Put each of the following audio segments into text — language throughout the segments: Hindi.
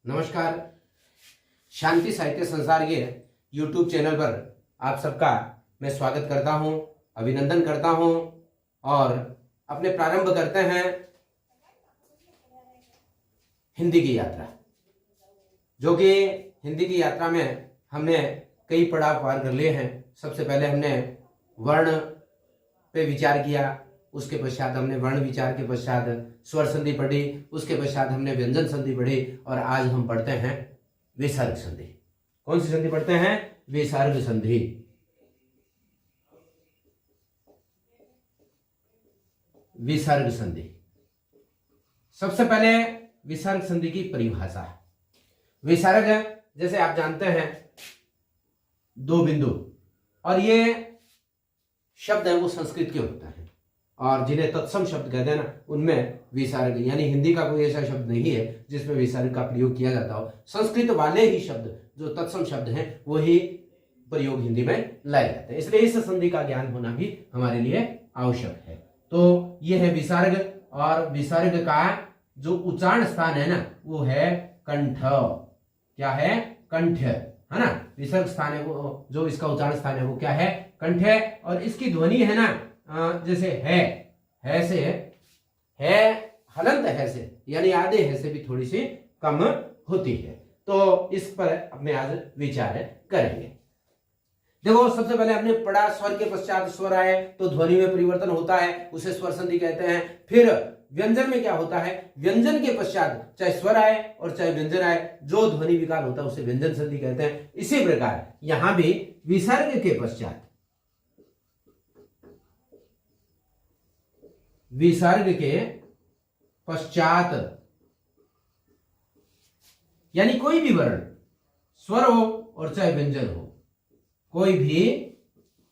नमस्कार। शांति साहित्य संसार के YouTube चैनल पर आप सबका मैं स्वागत करता हूं, अभिनंदन करता हूं और अपने प्रारंभ करते हैं हिंदी की यात्रा, जो कि हिंदी की यात्रा में हमने कई पड़ाव पार कर लिए हैं। सबसे पहले हमने वर्ण पे विचार किया, उसके पश्चात हमने वर्ण विचार के पश्चात स्वर संधि पढ़ी, उसके पश्चात हमने व्यंजन संधि पढ़ी और आज हम पढ़ते हैं विसर्ग संधि। कौन सी संधि पढ़ते हैं? विसर्ग संधि। विसर्ग संधि। सबसे पहले विसर्ग संधि की परिभाषा। विसर्ग जैसे आप जानते हैं दो बिंदु, और ये शब्द है वो संस्कृत के होता है और जिन्हें तत्सम शब्द कहते हैं ना, उनमें विसर्ग यानी हिंदी का कोई ऐसा शब्द नहीं है जिसमें विसर्ग का प्रयोग किया जाता हो। संस्कृत वाले ही शब्द जो तत्सम शब्द हैं वही प्रयोग हिंदी में लाए जाते हैं, इसलिए इस संधि का ज्ञान होना भी हमारे लिए आवश्यक है। तो यह है विसर्ग, और विसर्ग का जो उच्चारण स्थान है ना वो है कंठ। क्या है? कंठ, है ना। विसर्ग स्थान है वो, जो इसका उच्चारण स्थान है वो क्या है? कंठ है। और इसकी ध्वनि है ना, जैसे है से है, हलंत है से यानी आधे है से भी थोड़ी सी कम होती है। तो इस पर अपने आज विचार करेंगे। देखो, सबसे पहले हमने पढ़ा स्वर के पश्चात स्वर आए तो ध्वनि में परिवर्तन होता है, उसे स्वर संधि कहते हैं। फिर व्यंजन में क्या होता है? व्यंजन के पश्चात चाहे स्वर आए और चाहे व्यंजन आए, जो ध्वनि विकार होता है उसे व्यंजन संधि कहते हैं। इसी प्रकार यहां भी विसर्ग के पश्चात, विसर्ग के पश्चात यानी कोई भी वर्ण, स्वर हो और चाहे व्यंजन हो, कोई भी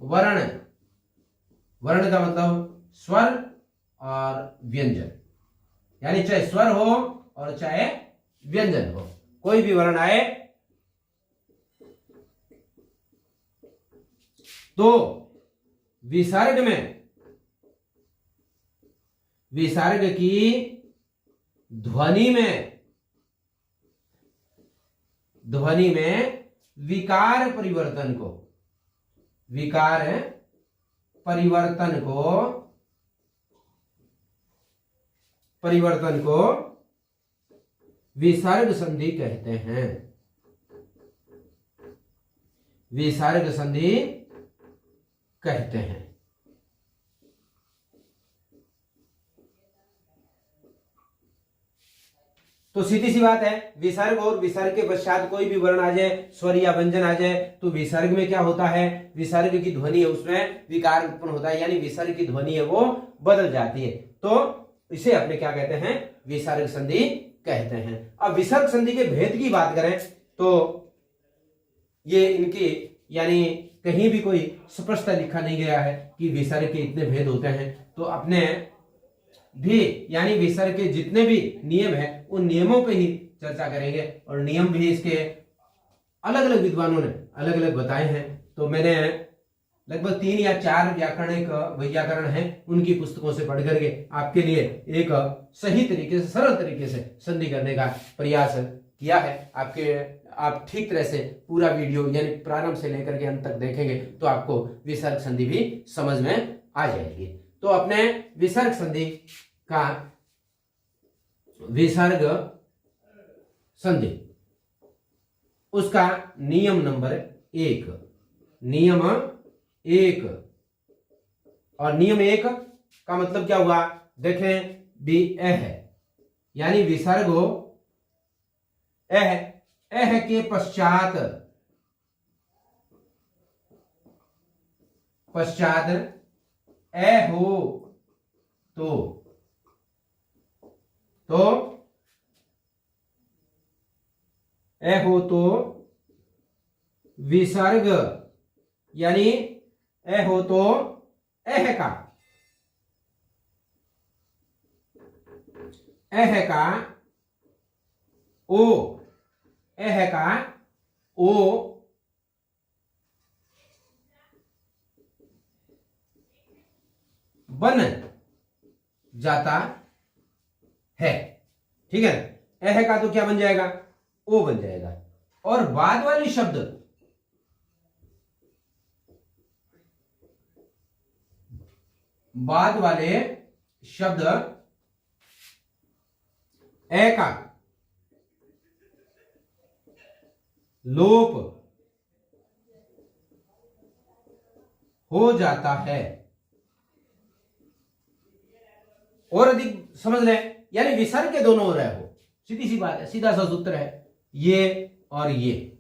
वर्ण, वर्ण का मतलब स्वर और व्यंजन, यानी चाहे स्वर हो और चाहे व्यंजन हो, कोई भी वर्ण आए तो विसर्ग में, विसर्ग की ध्वनि में विकार परिवर्तन को, विकार परिवर्तन को विसर्ग संधि कहते हैं। विसर्ग संधि कहते हैं। तो सीधी सी बात है, विसर्ग और विसर्ग के पश्चात कोई भी वर्ण आ जाए, स्वर या व्यंजन आ जाए, तो विसर्ग में क्या होता है? विसर्ग की ध्वनि है उसमें विकार उत्पन्न होता है, यानी विसर्ग की ध्वनि है वो बदल जाती है। तो इसे अपने क्या कहते हैं? विसर्ग संधि कहते हैं। अब विसर्ग संधि के भेद की बात करें तो ये इनकी यानी कहीं भी कोई स्पष्ट लिखा नहीं गया है कि विसर्ग के इतने भेद होते हैं। तो अपने भी यानी विसर्ग के जितने भी नियम है उन नियमों पे ही चर्चा करेंगे, और नियम भी इसके अलग अलग विद्वानों ने अलग अलग बताए हैं। तो मैंने लगभग 3 या 4 व्याकरण हैं, उनकी पुस्तकों से पढ़ करके आपके लिए एक सही तरीके से, सरल तरीके से संधि करने का प्रयास किया है। आप ठीक तरह से पूरा वीडियो यानी प्रारंभ से लेकर के अंत तक देखेंगे तो आपको विसर्ग संधि भी समझ में आ जाएगी। तो अपने विसर्ग संधि का, विसर्ग संधि उसका नियम नंबर 1, नियम 1, और नियम 1 का मतलब क्या हुआ? देखें, भी है यानी विसर्ग हो एह के पश्चात ए हो तो ए हो तो विसर्ग, यानी ए हो तो एह का ओ, एह का ओ बन जाता है। ठीक है, एह का तो क्या बन जाएगा? ओ बन जाएगा। और बाद वाले शब्द ए का लोप हो जाता है। और अधिक समझ लें, यानी विसर्ग के दोनों ओर हो, सीधी सी बात है, सीधा सा सूत्र है, ये और ये,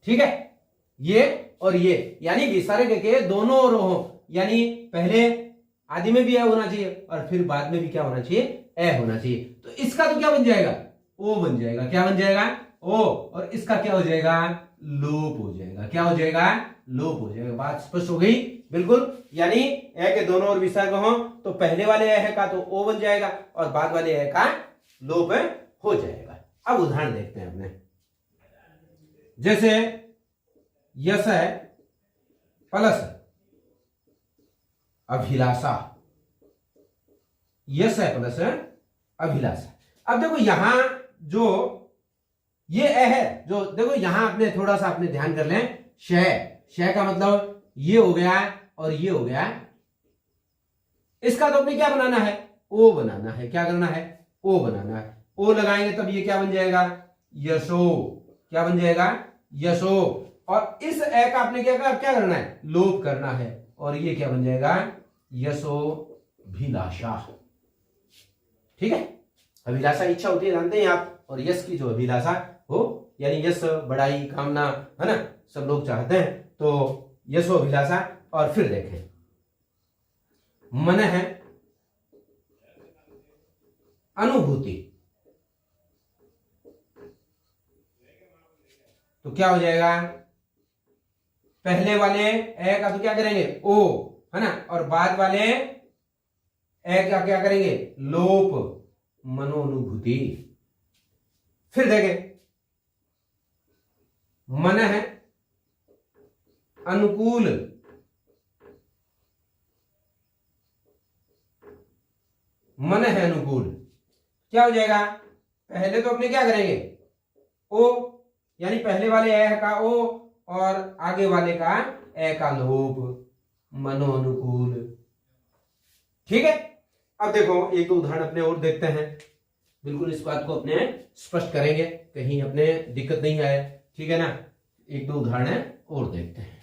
ठीक है, ये और ये, यानी विसर्ग के दोनों ओर हो, यानी पहले आदि में भी ए होना चाहिए और फिर बाद में भी क्या होना चाहिए, ए होना चाहिए। तो इसका तो क्या बन जाएगा, ओ बन जाएगा। क्या बन जाएगा, ओ। और इसका क्या हो जाएगा, लोप हो जाएगा। क्या हो जाएगा, लोप हो जाएगा। बात स्पष्ट हो गई, बिल्कुल। यानी ए के दोनों ओर विसर्ग हो तो पहले वाले ए का तो ओ बन जाएगा और बाद वाले ए का लोप हो जाएगा। अब उदाहरण देखते हैं अपने, जैसे यस है प्लस अभिलाषा, यस है प्लस अभिलाषा। अब देखो यहां जो ये ए है, जो देखो यहां आपने थोड़ा सा अपने ध्यान कर लें, शय का मतलब ये हो गया और ये हो गया, इसका तो अपने क्या बनाना है, ओ बनाना है। क्या करना है, ओ बनाना है। ओ लगाएंगे तब ये क्या बन जाएगा, यशो। क्या बन जाएगा, यशो। और इस ए का आपने क्या करना है, लोप करना है, और ये क्या बन जाएगा, यशोभिलाषा। ठीक है, अभिलाषा इच्छा होती है, जानते हैं आप, और यश की जो अभिलाषा हो, यानी यश बड़ाई कामना है ना, सब लोग चाहते हैं, तो यशोभिलाषा। और फिर देखें, मन है अनुभूति, तो क्या हो जाएगा, पहले वाले ए का तो क्या करेंगे, ओ, है ना, और बाद वाले ए का क्या करेंगे, लोप, मनोनुभूति। फिर देखें, मन है अनुकूल, मन है अनुकूल, क्या हो जाएगा, पहले तो अपने क्या करेंगे, ओ, यानी पहले वाले ए का ओ और आगे वाले का ए का लोप, मनो अनुकूल। ठीक है, अब देखो एक दो उदाहरण अपने और देखते हैं, बिल्कुल इस बात को अपने स्पष्ट करेंगे, कहीं अपने दिक्कत नहीं आए, ठीक है ना। एक दो उदाहरण और देखते हैं,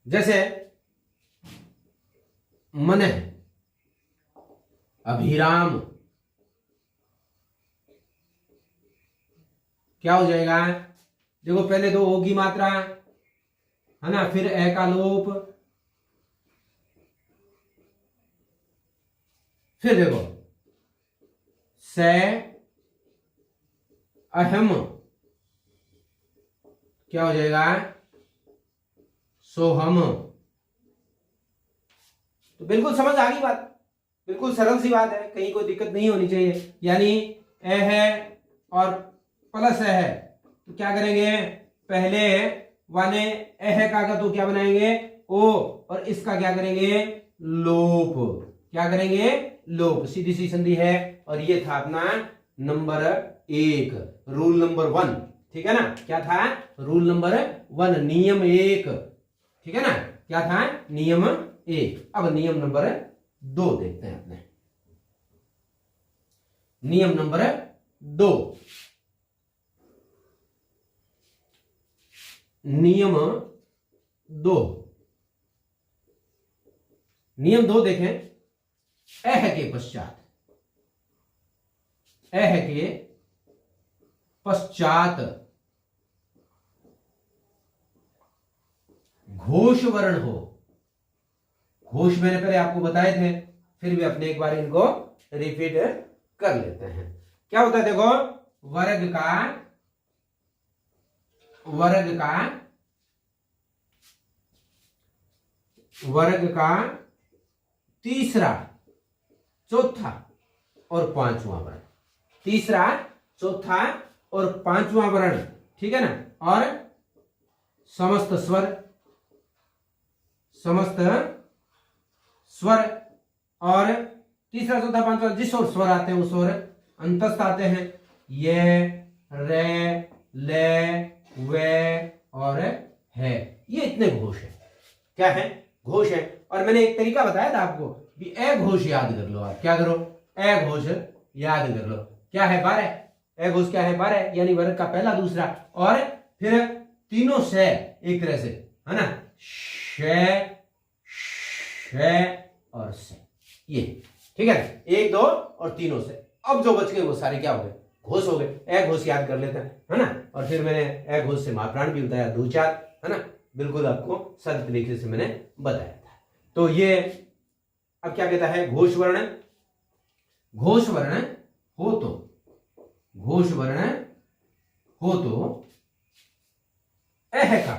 जैसे मन है अभिराम, क्या हो जाएगा, देखो पहले तो ओ की मात्रा है ना, फिर ए का लोप, फिर देखो से अहम, क्या हो जाएगा, सोहम। तो बिल्कुल समझ आ गई बात, बिल्कुल सरल सी बात है, कहीं कोई दिक्कत नहीं होनी चाहिए। यानी ए है और प्लस ए है, तो क्या करेंगे, पहले वाले ए का तो क्या बनाएंगे, ओ, और इसका क्या करेंगे, लोप। क्या करेंगे, लोप, सीधी सी संधि है। और ये था अपना नंबर 1, रूल नंबर 1, ठीक है ना। क्या था, रूल नंबर 1, नियम 1, ठीक है ना। क्या था, नियम 1। अब नियम नंबर 2 देखते हैं अपने, नियम नंबर 2, नियम 2, नियम 2 देखें, एह के पश्चात, एह के पश्चात घोष वर्ण हो। घोष मैंने पहले आपको बताए थे, फिर भी अपने एक बार इनको रिपीट कर लेते हैं। क्या होता है, देखो वर्ग का तीसरा, चौथा और पांचवा वर्ण, तीसरा, चौथा और पांचवा वर्ण, ठीक है ना। और समस्त स्वर और तीसरा, चौथा, पांचवा जिस ओर स्वर आते हैं उस ओर अंतस्थ आते हैं ये, रे, ले, वे और है। ये इतने घोष है। क्या है? घोष है। और मैंने एक तरीका बताया था आपको भी, ए घोष याद कर लो। आप क्या करो? ए घोष याद कर लो। क्या है? 12। ए घोष क्या है? 12, यानी वर्ग का पहला, दूसरा और फिर तीनों से एक तरह से, है ना, शे, और से, ये ठीक है। 1, 2 और तीनों से। अब जो बच गए वो सारे क्या हो गए? घोष हो गए। ए घोष याद कर लेते हैं, है ना। और फिर मैंने ए घोष से महाप्राण भी बताया, 2, 4, है ना, बिल्कुल आपको सरल तरीके से मैंने बताया था। तो ये अब क्या कहता है? घोष वर्ण। घोष वर्ण हो तो, घोष वर्ण हो तो एह का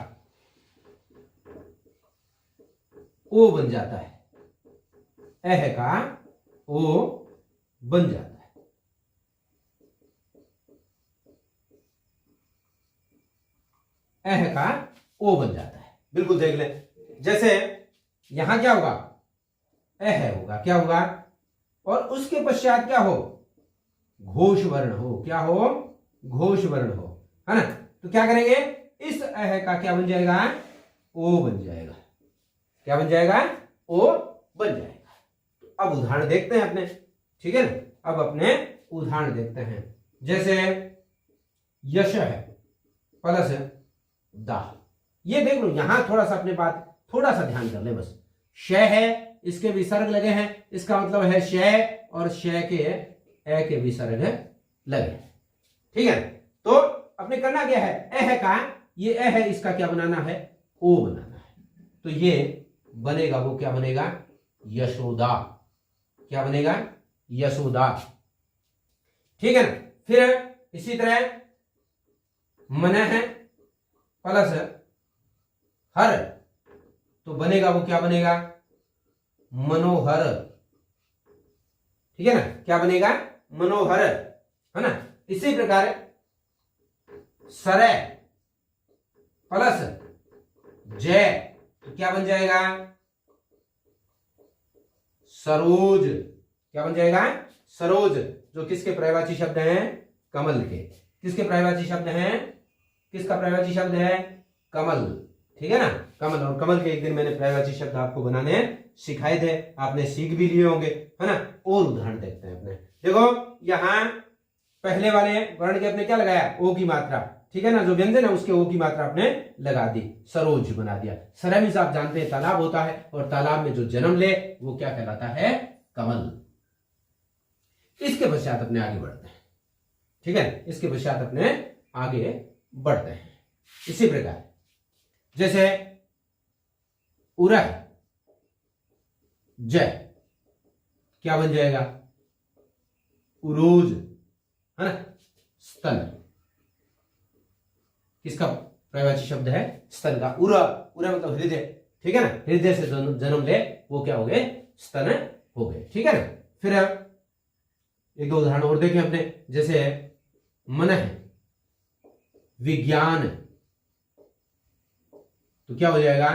ओ बन जाता है। एह का ओ बन जाता है। एह का ओ बन जाता है। बिल्कुल देख लें। जैसे यहां क्या होगा? एह होगा। क्या होगा? और उसके पश्चात क्या हो? घोष वर्ण हो। क्या हो? घोष वर्ण हो, है ना। तो क्या करेंगे? इस एह का क्या बन जाएगा? ओ बन जाएगा। क्या बन जाएगा? ओ बन जाएगा। अब उदाहरण देखते हैं अपने, ठीक है ना। अब अपने उदाहरण देखते हैं। जैसे यश है प्लस दा। ये देख लो, यहां थोड़ा सा अपने बात थोड़ा सा ध्यान कर ले बस। शय है, इसके विसर्ग लगे हैं, इसका मतलब है शय, और शय के ए के विसर्ग लगे, ठीक है। तो अपने करना क्या है? एह का, ये ए है, इसका क्या बनाना है? ओ बनाना है। तो ये बनेगा, वो क्या बनेगा? यशोदा। क्या बनेगा? यशोदा, ठीक है ना। फिर इसी तरह मन है प्लस हर, तो बनेगा, वो क्या बनेगा? मनोहर, ठीक है ना। क्या बनेगा? मनोहर, है ना। इसी प्रकार सरय प्लस जय, तो क्या बन जाएगा? सरोज। क्या बन जाएगा? सरोज, जो किसके पर्यायवाची शब्द हैं? कमल के। किसके पर्यायवाची शब्द हैं? किसका पर्यायवाची शब्द है? कमल, ठीक है ना। कमल। और कमल के एक दिन मैंने पर्यायवाची शब्द आपको बनाने सिखाए थे, आपने सीख भी लिए होंगे, है ना। और उदाहरण देखते हैं अपने। देखो यहां पहले वाले वर्ण के अपने क्या लगाया? ओ की मात्रा, ठीक है ना। जो व्यंजन है उसके ओ की मात्रा आपने लगा दी, सरोज बना दिया। सरय आप जानते हैं तालाब होता है, और तालाब में जो जन्म ले वो क्या कहलाता है? कमल। इसके पश्चात अपने आगे बढ़ते हैं, ठीक है। इसके पश्चात अपने आगे बढ़ते हैं। इसी प्रकार जैसे उरह जय, क्या बन जाएगा? उरोज, है ना। स्तन, किसका पर्यायवाची शब्द है? स्तन का। उरा, उरा मतलब हृदय, ठीक है ना। हृदय से जन्म ले वो क्या हो गए? स्तन हो गए, ठीक है ना। फिर एक दो उदाहरण और देखें अपने। जैसे मन है विज्ञान, तो क्या हो जाएगा?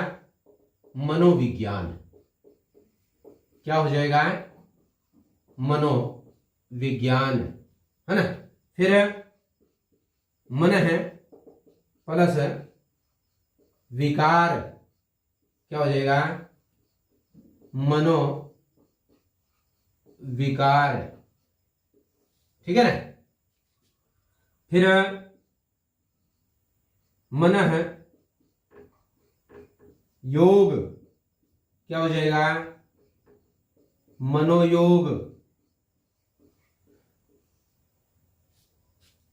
मनोविज्ञान। क्या हो जाएगा? मनोविज्ञान, है ना। फिर मन है प्लस विकार, क्या हो जाएगा? मनो विकार, ठीक है ना। फिर मन है योग, क्या हो जाएगा? मनोयोग,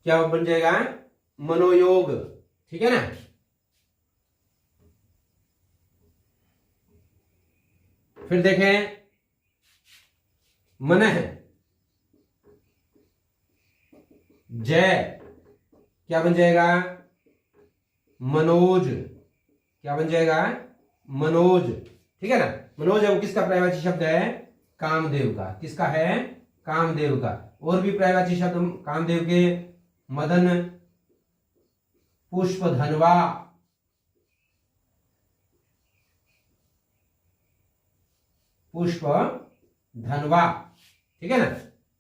क्या बन जाएगा? मनोयोग, ठीक है ना। फिर देखें मन है जय, क्या बन जाएगा? मनोज, क्या बन जाएगा? मनोज, ठीक है ना। मनोज है वो किसका पर्यायवाची शब्द है? कामदेव का। किसका है? कामदेव का। और भी पर्यायवाची शब्द कामदेव के, मदन, पुष्प धनवा, पुष्प धनवा, ठीक है ना।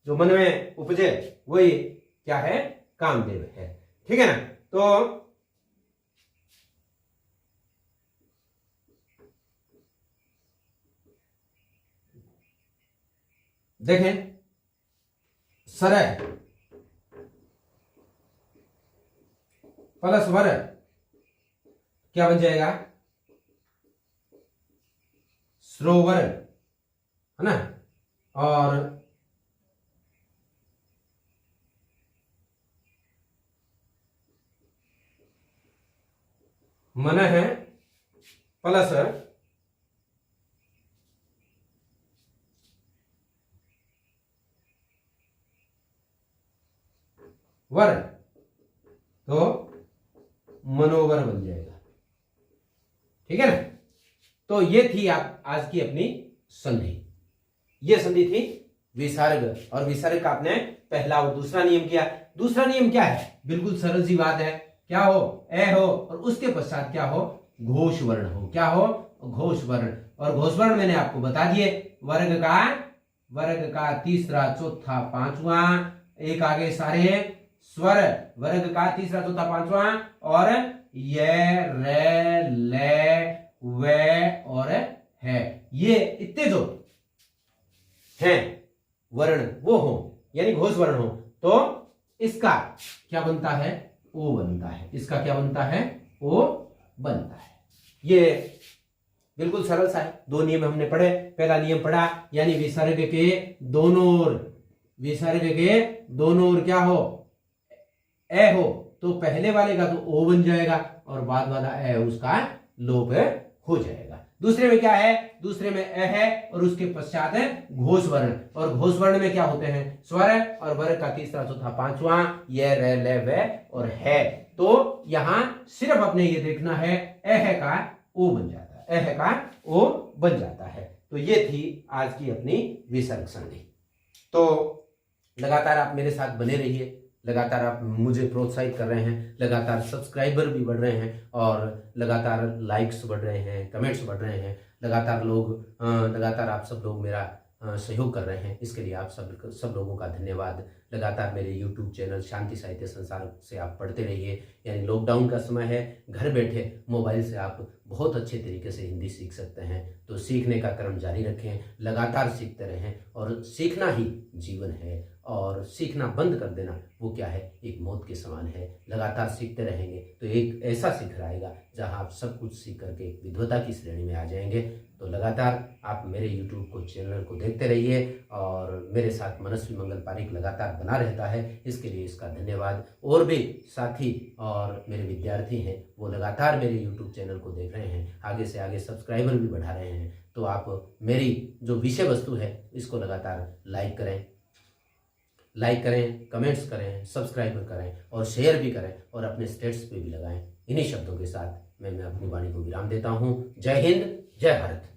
जो मन में उपजे वही क्या है, कामदेव है। ठीक है ना। तो देखें, सरय प्लस वर क्या बन जाएगा, सरोवर, है ना। और मन है प्लस वर, तो मनोवर बन जाएगा। ठीक है ना। तो ये थी आप आज की अपनी संधि। ये संधि थी विसर्ग, और विसर्ग का आपने पहला और दूसरा नियम किया। दूसरा नियम क्या है, बिल्कुल सरल सी बात है, क्या हो, ए हो, और उसके पश्चात क्या हो, घोष वर्ण हो। क्या हो, घोष वर्ण। और घोष वर्ण मैंने आपको बता दिए, वर्ग का तीसरा चौथा पांचवा, एक आगे सारे स्वर, वर्ग का तीसरा चौथा पांचवा, और ये रे ले वे और है, ये इतने जो हैं वर्ण वो हो, यानी घोष वर्ण हो, तो इसका क्या बनता है, ओ बनता है। इसका क्या बनता है, ओ बनता है। ये बिल्कुल सरल सा है। दो नियम हमने पढ़े। पहला नियम पढ़ा, यानी विसर्ग के दोनों ओर, विसर्ग के दोनों ओर क्या हो, ए हो, तो पहले वाले का तो ओ बन जाएगा, और बाद वाला ए उसका लोप हो जाएगा। दूसरे में क्या है, दूसरे में ए है, और उसके पश्चात है घोष वर्ण। और घोष वर्ण में क्या होते हैं, स्वर, और वर्ग का तीसरा चौथा पांचवा, ये रे ले वे और है। तो यहां सिर्फ अपने ये देखना है, ए का ओ बन जाता है, ए का ओ बन जाता है। तो ये थी आज की अपनी विसर्ग संधि। तो लगातार आप मेरे साथ बने रहिए, लगातार आप मुझे प्रोत्साहित कर रहे हैं, लगातार सब्सक्राइबर भी बढ़ रहे हैं, और लगातार लाइक्स बढ़ रहे हैं, कमेंट्स बढ़ रहे हैं, लगातार आप सब लोग मेरा सहयोग कर रहे हैं। इसके लिए आप सब लोगों का धन्यवाद। लगातार मेरे YouTube चैनल शांति साहित्य संसार से आप पढ़ते रहिए। यानी लॉकडाउन का समय है, घर बैठे मोबाइल से आप बहुत अच्छे तरीके से हिंदी सीख सकते हैं। तो सीखने का क्रम जारी रखें, लगातार सीखते रहें, और सीखना ही जीवन है, और सीखना बंद कर देना वो क्या है, एक मौत के समान है। लगातार सीखते रहेंगे तो एक ऐसा शिखर आएगा जहां आप सब कुछ सीख करके एक विद्वता की श्रेणी में आ जाएंगे। तो लगातार आप मेरे YouTube को चैनल को देखते रहिए, और मेरे साथ मनस्वी मंगल पारिक लगातार बना रहता है, इसके लिए इसका धन्यवाद। और भी साथी और मेरे विद्यार्थी हैं वो लगातार मेरे YouTube चैनल को देख रहे हैं, आगे से आगे सब्सक्राइबर भी बढ़ा रहे हैं। तो आप मेरी जो विषय वस्तु है इसको लगातार लाइक करें, कमेंट्स करें, सब्सक्राइब करें, और शेयर भी करें, और अपने स्टेटस पे भी लगाएं। इन्हीं शब्दों के साथ मैं अपनी वाणी को विराम देता हूँ। जय हिंद, जय भारत।